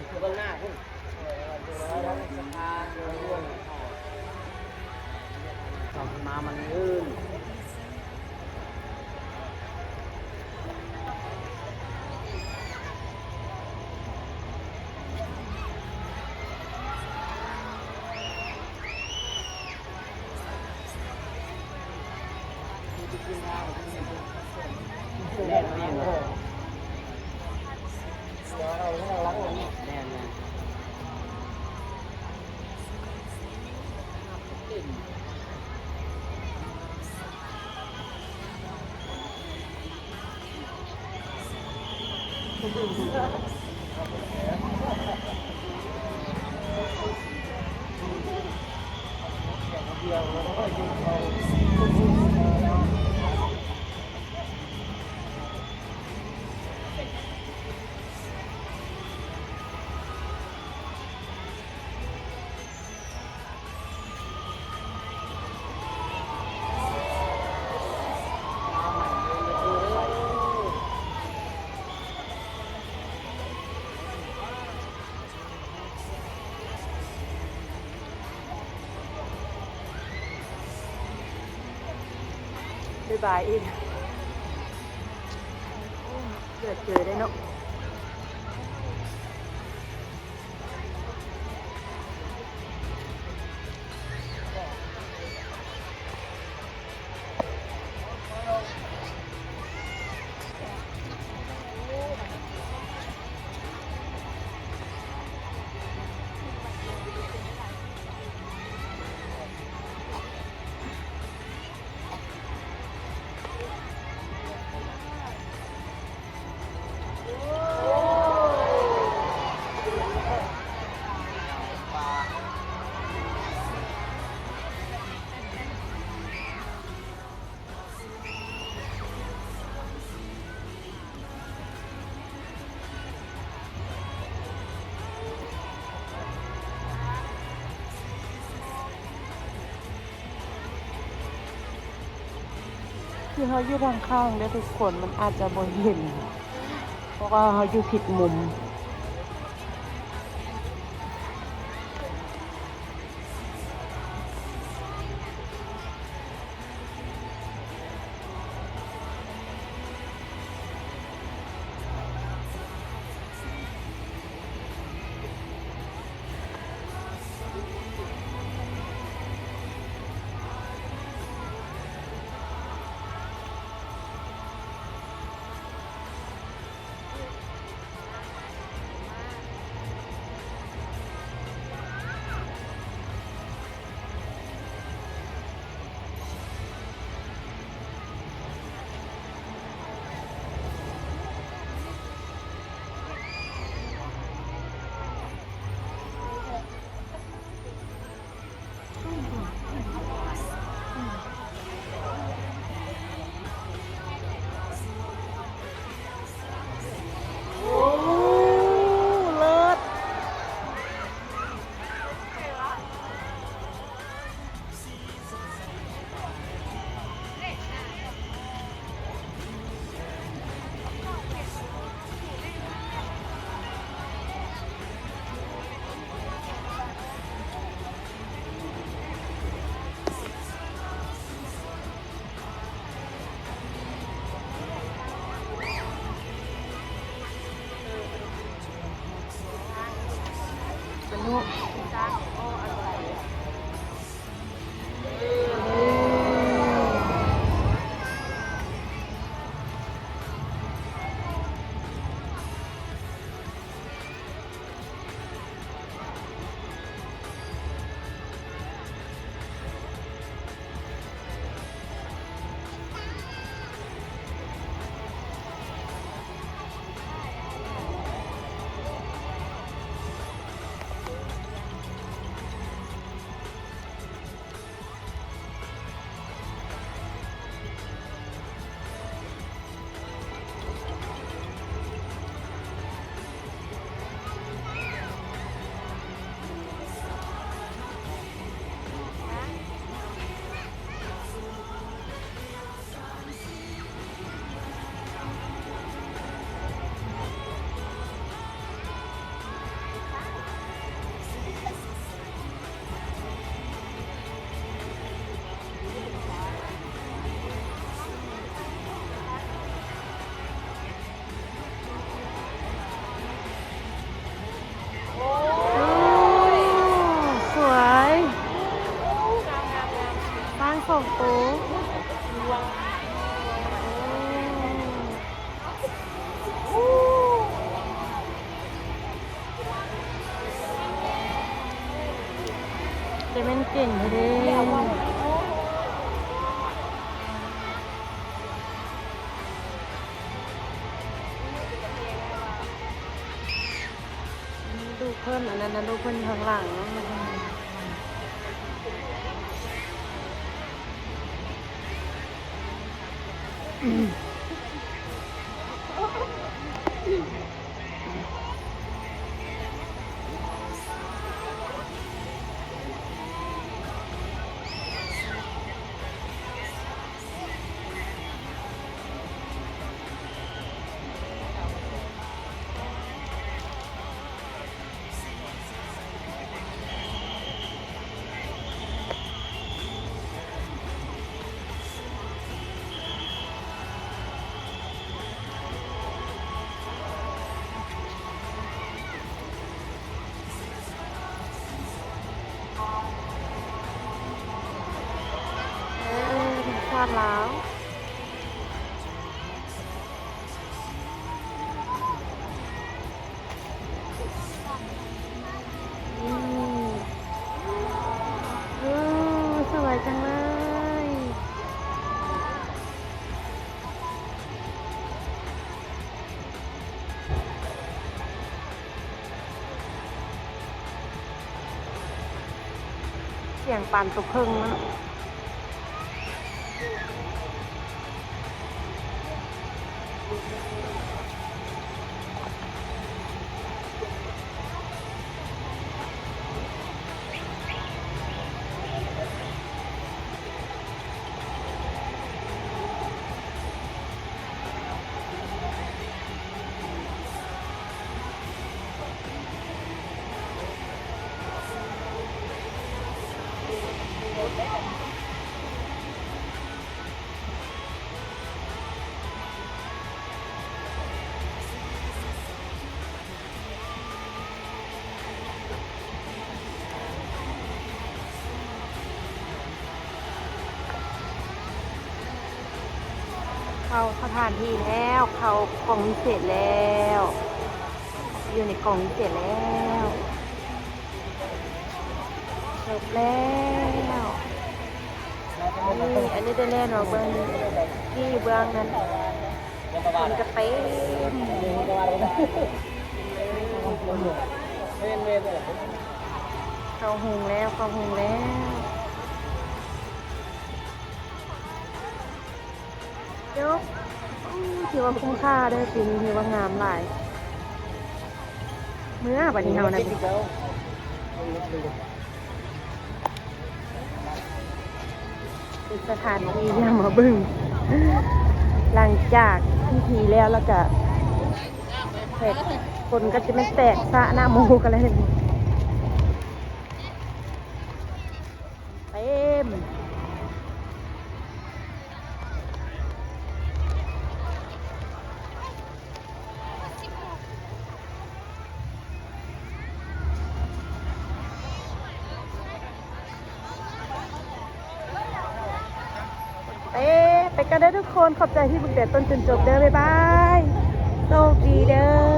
คือเบื้องหน้าคุณแล้วสะพานเรื่องทำมามันลื่นแน่นแน่นเลยเดี๋ยวเราให้เราล้างลงแน่นแน่นเดียวแล้วก็ยิงเราบ๊ายบายอีกเกิดเจอได้เนาะคือเขาอยู่ทางข้างได้ทุกคนมันอาจจะบ่เห็นเพราะว่าเขาอยู่ผิดมุม เก่งเด้ดูเพิ่นอันนั้นนะดูเพิ่นข้างหลังเนาะชาติแล้วสวยจังเลยเสียงปานตุกพึ่งนะเข้าสถานที่แล้วเข้ากล่องวิเศษแล้วอยู่ในกล่องวิเศษแล้วจบแล้วนี่อันนี้ได้แน่นอนเบื้องที่เบื้องนั้นมันกระเต็มเข้าหงแล้วเข้าหงแล้วยกถือว่าคุ้มค่าได้ปีนี้ถือว่างามหลายเมื่อวันนี้เฮานะเป็นสถานที่ยามมาบึ้งหลังจากพิธีแล้วก็เสร็จคนก็จะไม่แตกสะหน้าโมกันเลยเต็มไปกันได้ทุกคนขอบใจที่บุกเด็ดต้นจนจบเด้อบ๊ายบายโชคดีเด้อ